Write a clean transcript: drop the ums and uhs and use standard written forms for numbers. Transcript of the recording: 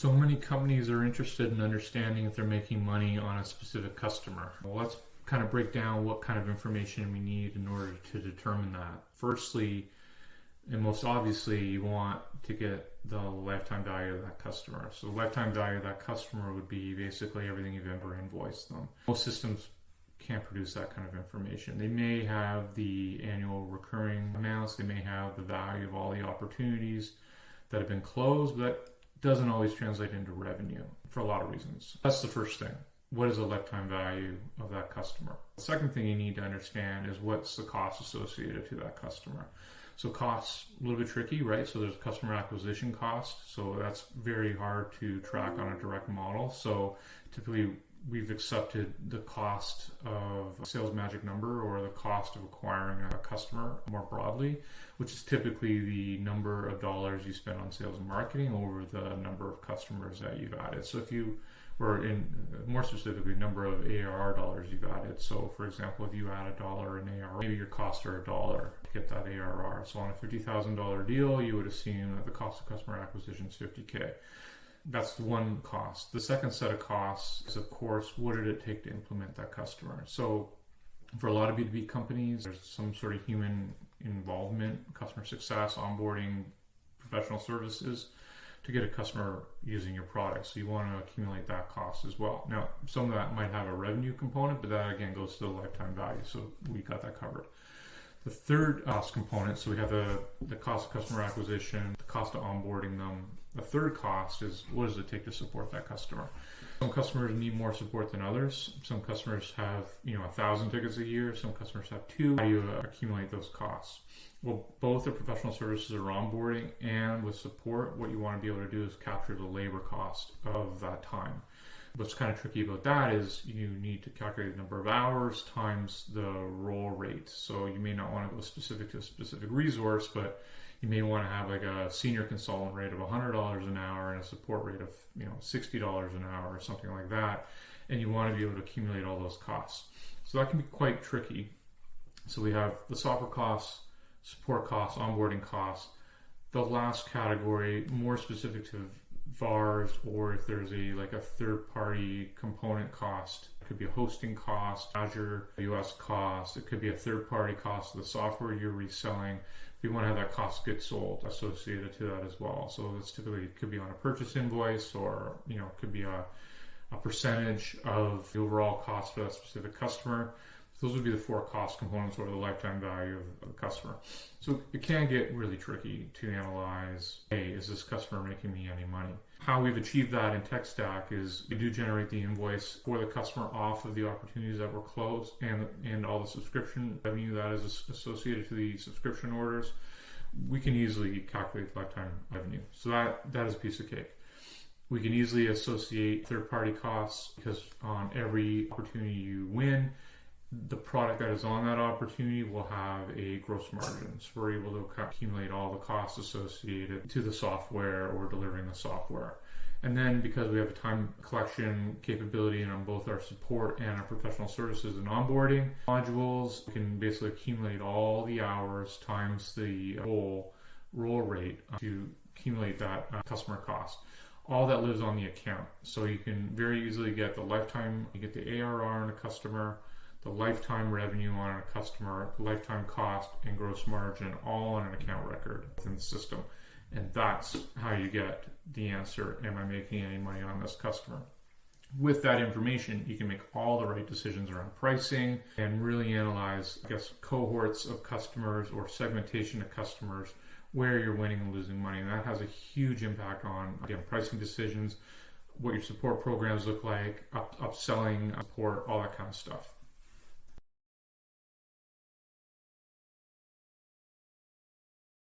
So many companies are interested in understanding if they're making money on a specific customer. Well, let's kind of break down what kind of information we need in order to determine that. Firstly, and most obviously, you want to get the lifetime value of that customer. So the lifetime value of that customer would be basically everything you've ever invoiced them. Most systems can't produce that kind of information. They may have the annual recurring amounts, they may have the value of all the opportunities that have been closed, but that doesn't always translate into revenue for a lot of reasons. That's the first thing. What is the lifetime value of that customer? The second thing you need to understand is what's the cost associated to that customer. So costs, a little bit tricky, right? So there's customer acquisition cost. So that's very hard to track on a direct model. So typically we've accepted the cost of a sales magic number or the cost of acquiring a customer more broadly, which is typically the number of dollars you spend on sales and marketing over the number of customers that you've added. So if you were in, more specifically, number of ARR dollars you've added. So for example, if you add $1 in ARR, maybe your costs are $1 to get that ARR. So on a $50,000 deal, you would assume that the cost of customer acquisition is $50K. That's one cost. The second set of costs is, of course, what did it take to implement that customer? So for a lot of B2B companies, there's some sort of human involvement, customer success, onboarding, professional services to get a customer using your product. So you want to accumulate that cost as well. Now, some of that might have a revenue component, but that again goes to the lifetime value. So we got that covered. The third cost component, so we have the cost of customer acquisition, the cost of onboarding them. The third cost is what does it take to support that customer? Some customers need more support than others. Some customers have 1,000 tickets a year. Some customers have 2. How do you accumulate those costs? Well, both the professional services are onboarding and with support, what you want to be able to do is capture the labor cost of that time. What's kind of tricky about that is you need to calculate the number of hours times the roll rate. So you may not want to go specific to a specific resource, but you may want to have like a senior consultant rate of $100 an hour and a support rate of $60 an hour or something like that. And you want to be able to accumulate all those costs. So that can be quite tricky. So we have the software costs, support costs, onboarding costs. The last category, more specific to VARs, or if there's a third-party component cost. It could be a hosting cost, Azure US cost. It could be a third-party cost of the software you're reselling. We want to have that cost get sold associated to that as well. So that's typically could be on a purchase invoice, or it could be a percentage of the overall cost for that specific customer. Those would be the 4 cost components or the lifetime value of the customer. So it can get really tricky to analyze, hey, is this customer making me any money? How we've achieved that in TekStack is we do generate the invoice for the customer off of the opportunities that were closed and all the subscription revenue that is associated to the subscription orders. We can easily calculate lifetime revenue. So that is a piece of cake. We can easily associate third-party costs because on every opportunity you win, the product that is on that opportunity will have a gross margin. So we're able to accumulate all the costs associated to the software or delivering the software. And then because we have a time collection capability on both our support and our professional services and onboarding modules, we can basically accumulate all the hours times the roll rate to accumulate that customer cost. All that lives on the account. So you can very easily get the lifetime, you get the ARR on a customer, the lifetime revenue on a customer, lifetime cost, and gross margin all on an account record within the system. And that's how you get the answer, am I making any money on this customer? With that information, you can make all the right decisions around pricing and really analyze, cohorts of customers or segmentation of customers where you're winning and losing money. And that has a huge impact on, again, pricing decisions, what your support programs look like, upselling support, all that kind of stuff.